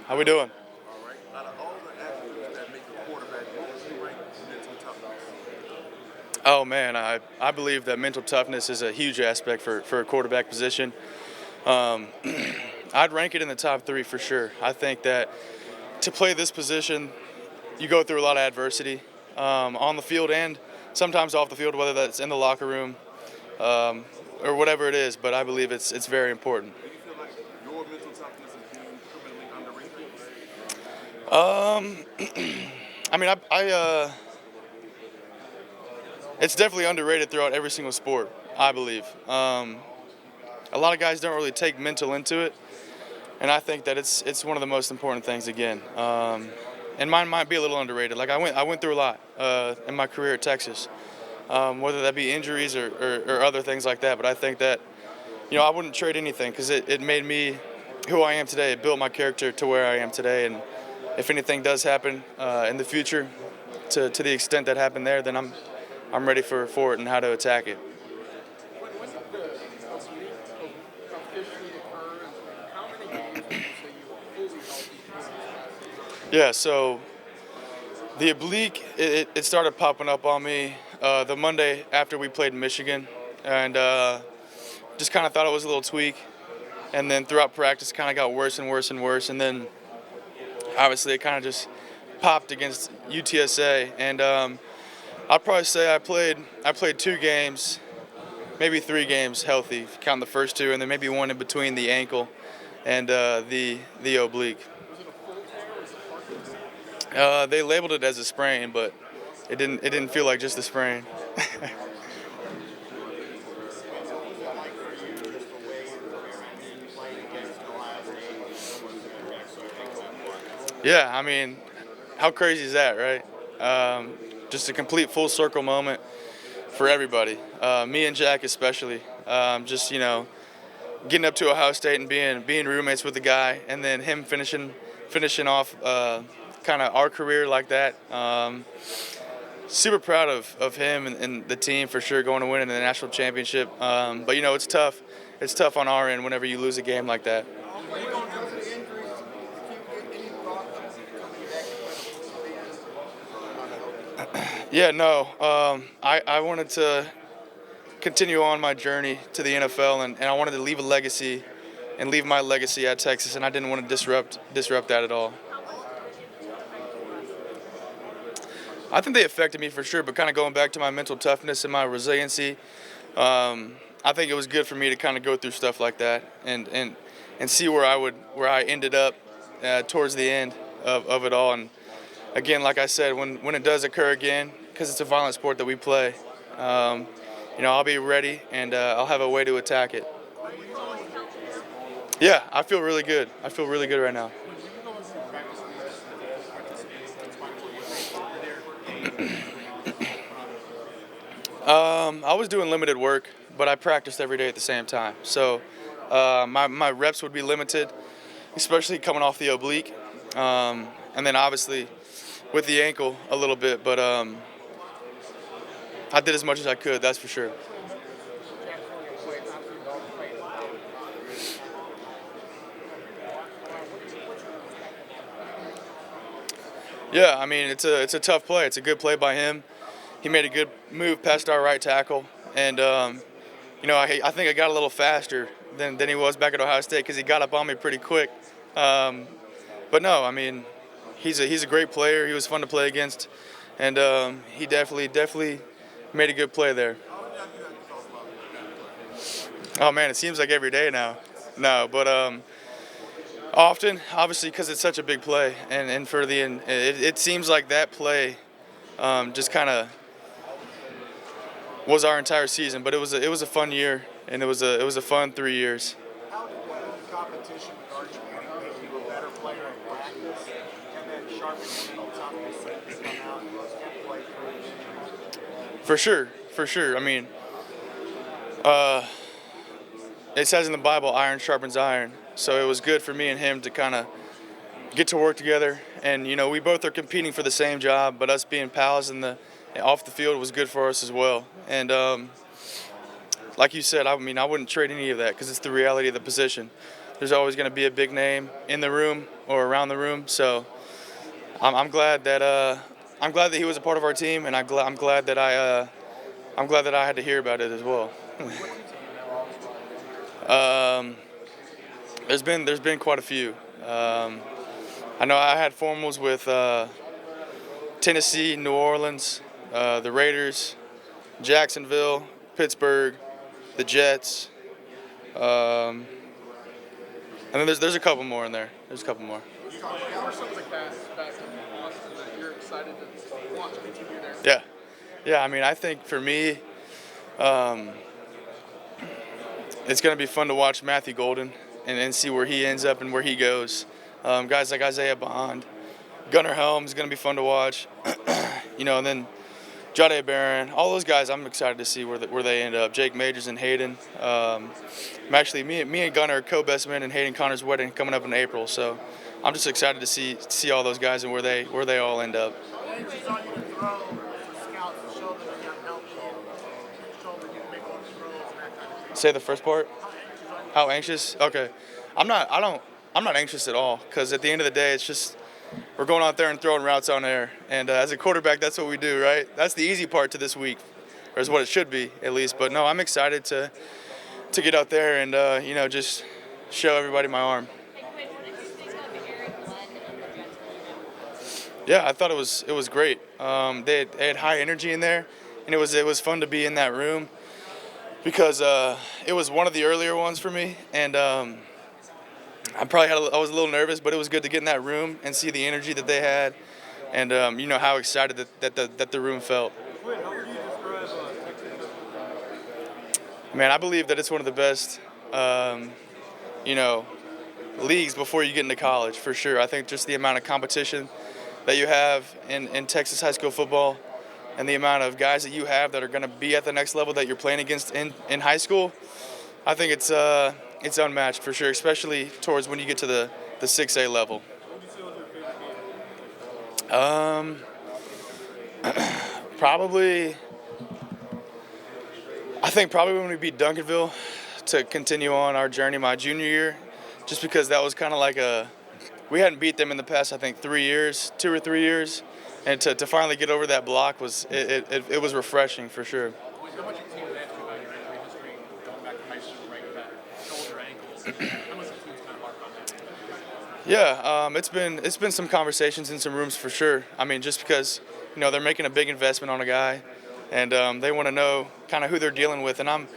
How we doing? All right. Out of all the attributes that make a quarterback, what would you rank mental toughness? Oh man, I believe that mental toughness is a huge aspect for a quarterback position. Um, I'd rank it in the top three for sure. I think that to play this position, you go through a lot of adversity on the field and sometimes off the field, whether that's in the locker room um, or whatever it is. But I believe it's very important. Do you feel like your mental toughness is being criminally underrated? Um, I mean, it's definitely underrated throughout every single sport. I believe. A lot of guys don't really take mental into it, and I think that it's one of the most important things again. And mine might be a little underrated. Like I went through a lot in my career at Texas, whether that be injuries or other things like that. But I think that I wouldn't trade anything because it made me who I am today. It built my character to where I am today. And if anything does happen in the future, to the extent that happened there, then I'm ready for it and how to attack it. When did the oblique officially occur? How many games would you say you were fully healthy? Yeah. So the oblique, it started popping up on me the Monday after we played Michigan, and just kind of thought it was a little tweak. And then throughout practice, kind of got worse and worse and worse. And then obviously it kind of just popped against UTSA. And I'd probably say I played 2 games, maybe 3 games healthy, counting the first two, and then maybe one in between the ankle and the oblique. Was it a full tear or was it part? They labeled it as a sprain, but it didn't feel like just a sprain. Yeah, I mean, how crazy is that, right? Just a complete full circle moment for everybody. Me and Jack especially. Just getting up to Ohio State and being roommates with the guy, and then him finishing off kind of our career like that. Super proud of him and the team for sure going to win in the national championship. But it's tough. It's tough on our end whenever you lose a game like that. When you don't have the injuries, if you get any thought of coming back and playing for Yeah, no. I wanted to continue on my journey to the NFL, and I wanted to leave a legacy and leave my legacy at Texas, and I didn't want to disrupt that at all. I think they affected me for sure, but kind of going back to my mental toughness and my resiliency, I think it was good for me to kind of go through stuff like that and see where I ended up towards the end of it all. And again, like I said, when it does occur again, because it's a violent sport that we play, I'll be ready and I'll have a way to attack it. Yeah, I feel really good. I feel really good right now. I was doing limited work, but I practiced every day at the same time. So my reps would be limited, especially coming off the oblique, and then obviously with the ankle a little bit. But I did as much as I could. That's for sure. Yeah, I mean it's a tough play. It's a good play by him. He made a good move past our right tackle, and I think I got a little faster than he was back at Ohio State because he got up on me pretty quick. Um, but no, I mean he's a great player. He was fun to play against, and he definitely made a good play there. Oh man, it seems like every day now. No, but often, obviously, because it's such a big play, and for it seems like that play just kind of was our entire season. But it was a fun year, and it was a fun 3 years. how did competition with Archie make you a better player in practice and then sharpen your mental toughness and come out and play through? For sure. I mean, uh, it says in the Bible, iron sharpens iron. So it was good for me and him to kind of get to work together. And we both are competing for the same job, but us being pals off the field was good for us as well. And like you said, I mean, I wouldn't trade any of that because it's the reality of the position. there's always going to be a big name in the room or around the room. So I'm glad that he was a part of our team, and I'm glad that I had to hear about it as well. There's been quite a few. I know I had formals with Tennessee, New Orleans, the Raiders, Jacksonville, Pittsburgh, the Jets, and then there's a couple more in there. There's a couple more. What are some of the cats back in Austin that you're excited to watch continue there? Yeah. I mean, I think for me, it's going to be fun to watch Matthew Golden and see where he ends up and where he goes. Guys like Isaiah Bond, Gunnar Helms is going to be fun to watch. And then Jahdae Barron, all those guys, I'm excited to see where they end up. Jake Majors and Hayden. Me and Gunnar are co-best men in Hayden Connor's wedding coming up in April, so I'm just excited to see all those guys and where they all end up. Anxious on you to throw for scouts to show them that you have help you, show them you can make all the throws and that kind of thing. Say the first part. How anxious are you? How anxious? Okay. I'm not anxious at all, because at the end of the day, it's just we're going out there and throwing routes on air. And as a quarterback, that's what we do, right? That's the easy part to this week, or is what it should be at least. But no, I'm excited to get out there and just show everybody my arm. Yeah, I thought it was great. They had high energy in there, and it was fun to be in that room because it was one of the earlier ones for me, and I was a little nervous, but it was good to get in that room and see the energy that they had, and how excited that the room felt. Quinn, how would you describe Texas? Man, I believe that it's one of the best, leagues before you get into college, for sure. I think just the amount of competition that you have in Texas high school football and the amount of guys that you have that are going to be at the next level that you're playing against in high school, I think it's unmatched for sure, especially towards when you get to the 6A level. I think probably when we beat Duncanville to continue on our journey my junior year, just because that was kind of like we hadn't beat them in the past, I think 2 or 3 years, and to finally get over that block was refreshing for sure. How much your team has asked you about your injury history going back to high school, right? With that shoulder, ankles. How much the team's kind of harped on that? Yeah, it's been some conversations in some rooms for sure. I mean, just because they're making a big investment on a guy, and they want to know kind of who they're dealing with, and I'm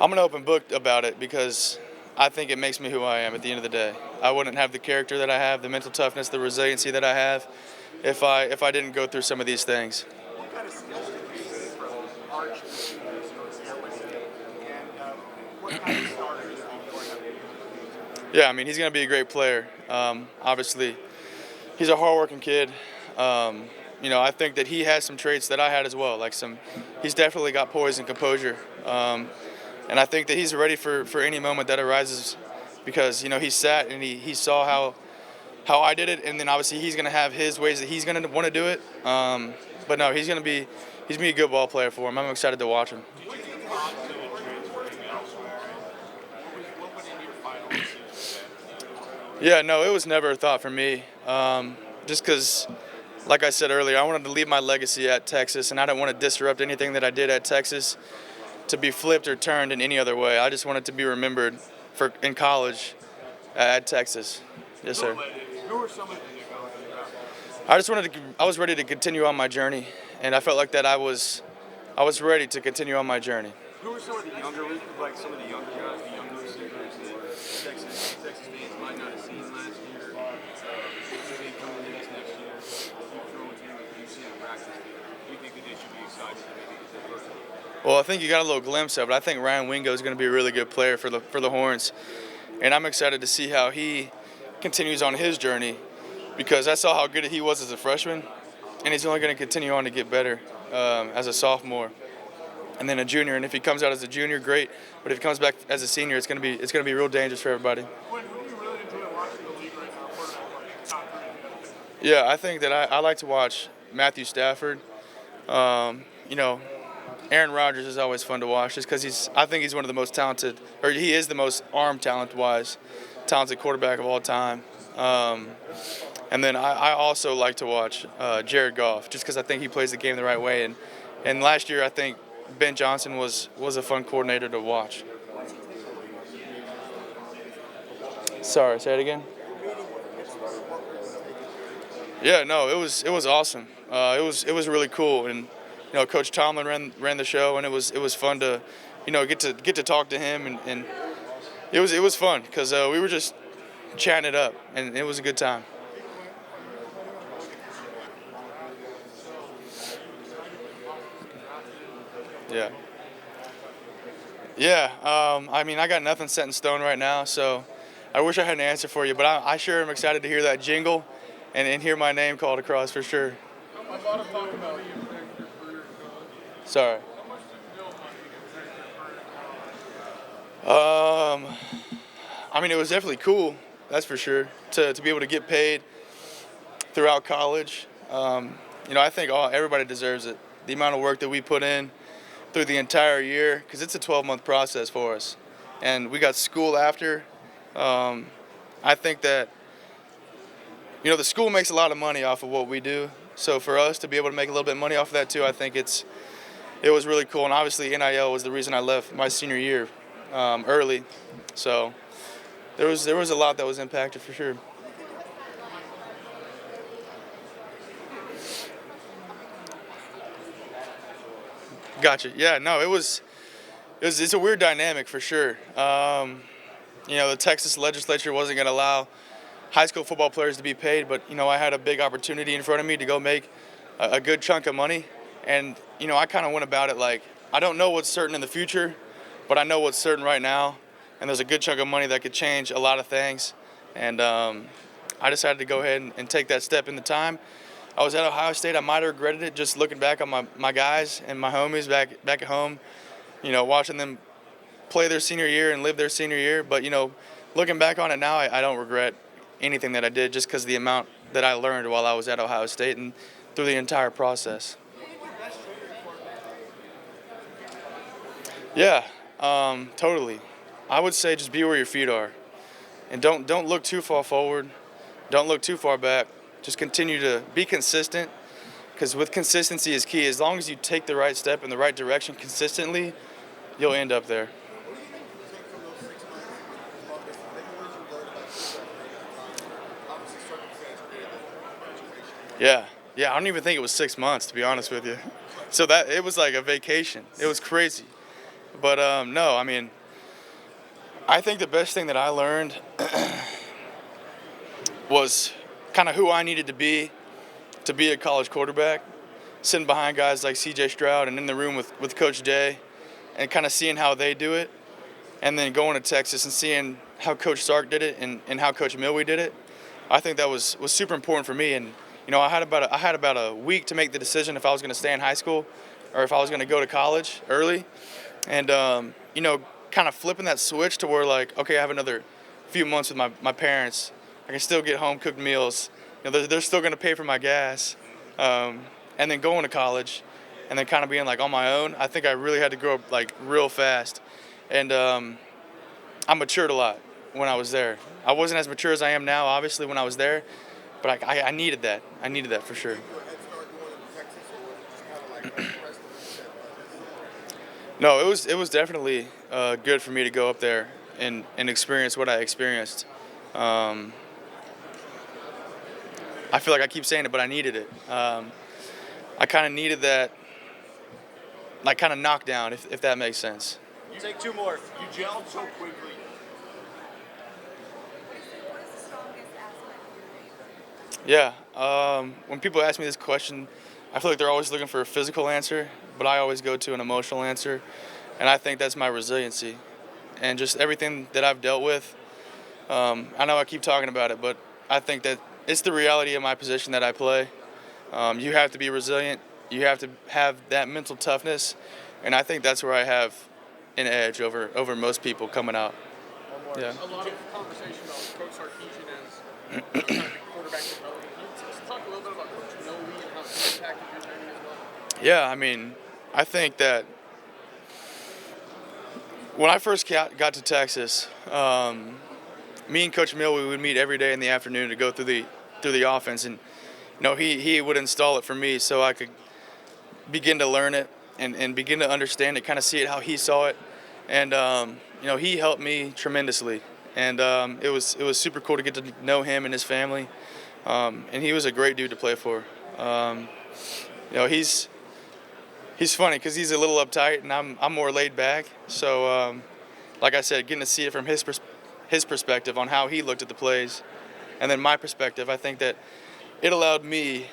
an open book about it because I think it makes me who I am at the end of the day. I wouldn't have the character that I have, the mental toughness, the resiliency that I have, if I didn't go through some of these things. What kind of skills did you see from Arch and what kind of starters do you have? Yeah, I mean, he's going to be a great player. Obviously, he's a hardworking kid. I think that he has some traits that I had as well. He's definitely got poise and composure. And I think that he's ready for any moment that arises because, he sat and he saw how I did it, and then obviously he's going to have his ways that he's going to want to do it. But no, he's going to be a good ball player for him. I'm excited to watch him. Yeah, no, it was never a thought for me. Just because, like I said earlier, I wanted to leave my legacy at Texas, and I didn't want to disrupt anything that I did at Texas to be flipped or turned in any other way. I just wanted to be remembered in college at Texas. Yes, sir. Who are some of the I was ready to continue on my journey, and I felt like that I was ready to continue on my journey. Who are some of the younger, like some of the younger guys, the younger receivers that Texas fans might not have seen last year? Maybe coming in this next year, you throw into them, you see them practice. Do you think that they should be excited to maybe get their first one? Well, I think you got a little glimpse of it. I think Ryan Wingo is going to be a really good player for the Horns, and I'm excited to see how he continues on his journey because I saw how good he was as a freshman, and he's only going to continue on to get better as a sophomore, and then a junior. And if he comes out as a junior, great. But if he comes back as a senior, it's going to be real dangerous for everybody. Quinn, who do you really enjoy watching the league right now? Top three. Yeah, I think that I like to watch Matthew Stafford. Aaron Rodgers is always fun to watch just because I think he's one of the most talented, or he is the most arm talent-wise talented quarterback of all time. And then I also like to watch Jared Goff, just because I think he plays the game the right way. And last year, I think Ben Johnson was a fun coordinator to watch. Sorry, say it again. Yeah, no, it was awesome. It was really cool, and Coach Tomlin ran the show, and it was fun to get to talk to him, and it was fun because we were just chatting it up, and it was a good time. Yeah. Yeah. I mean, I got nothing set in stone right now, so I wish I had an answer for you, but I sure am excited to hear that jingle and hear my name called across for sure. A lot of talk about you protecting your career. Sorry. How much did you know about you protecting your career? I mean, it was definitely cool, that's for sure, to be able to get paid throughout college. I think everybody deserves it. The amount of work that we put in through the entire year, because it's a 12-month process for us, and we got school after. I think that the school makes a lot of money off of what we do. So for us to be able to make a little bit of money off of that too, I think it was really cool. And obviously NIL was the reason I left my senior year early. So there was a lot that was impacted for sure. Gotcha. Yeah. No, it's a weird dynamic for sure. The Texas legislature wasn't going to allow high school football players to be paid, but I had a big opportunity in front of me to go make a good chunk of money, and I kind of went about it like I don't know what's certain in the future, but I know what's certain right now, and there's a good chunk of money that could change a lot of things, and I decided to go ahead and take that step in the time. I was at Ohio State. I might have regretted it just looking back on my guys and my homies back at home, watching them play their senior year and live their senior year. But, looking back on it now, I don't regret anything that I did just because of the amount that I learned while I was at Ohio State and through the entire process. Yeah, totally. I would say just be where your feet are. And don't look too far forward. Don't look too far back. Just continue to be consistent, because with consistency is key. As long as you take the right step in the right direction consistently, you'll end up there. Yeah, I don't even think it was 6 months, to be honest with you. So that it was like a vacation. It was crazy. But no, I mean, I think the best thing that I learned was kind of who I needed to be a college quarterback, sitting behind guys like C.J. Stroud and in the room with Coach Day, and kind of seeing how they do it, and then going to Texas and seeing how Coach Sark did it and how Coach Milwee did it. I think that was super important for me. And I had about a week to make the decision if I was going to stay in high school or if I was going to go to college early, and kind of flipping that switch to where like, okay, I have another few months with my parents. I can still get home cooked meals. They're still going to pay for my gas, and then going to college, and then kind of being like on my own. I think I really had to grow up like real fast, and I matured a lot when I was there. I wasn't as mature as I am now, obviously, when I was there, but I needed that. I needed that for sure. No, it was definitely good for me to go up there and experience what I experienced. I feel like I keep saying it, but I needed it. I kind of needed that, like, kind of knockdown, if that makes sense. You take two more. You gelled so quickly. Yeah. When people ask me this question, I feel like they're always looking for a physical answer, but I always go to an emotional answer, and I think that's my resiliency and just everything that I've dealt with. I know I keep talking about it, but I think that it's the reality of my position that I play. You have to be resilient. You have to have that mental toughness, and I think that's where I have an edge over most people coming out. Yeah. A lot of conversation about Coach Sarkisian as kind of quarterback development. Can you just talk a little bit about Coach Milwee and how he impacted your journey as well? Yeah, I mean, I think that when I first got to Texas, me and Coach Mill, we would meet every day in the afternoon to go through the offense, and he would install it for me so I could begin to learn it and begin to understand it, kind of see it how he saw it, and he helped me tremendously, and it was super cool to get to know him and his family, and he was a great dude to play for. He's funny because he's a little uptight and I'm more laid back. So, like I said, getting to see it from his perspective on how he looked at the plays, and then my perspective, I think that it allowed me.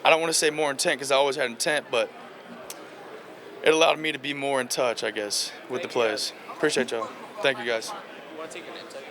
I don't want to say more intent because I always had intent, but it allowed me to be more in touch, I guess, with the plays. Appreciate y'all. Thank you guys. You want to take your name tag?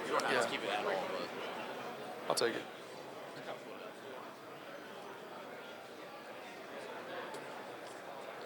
You don't have to keep it that way, but. I'll take it.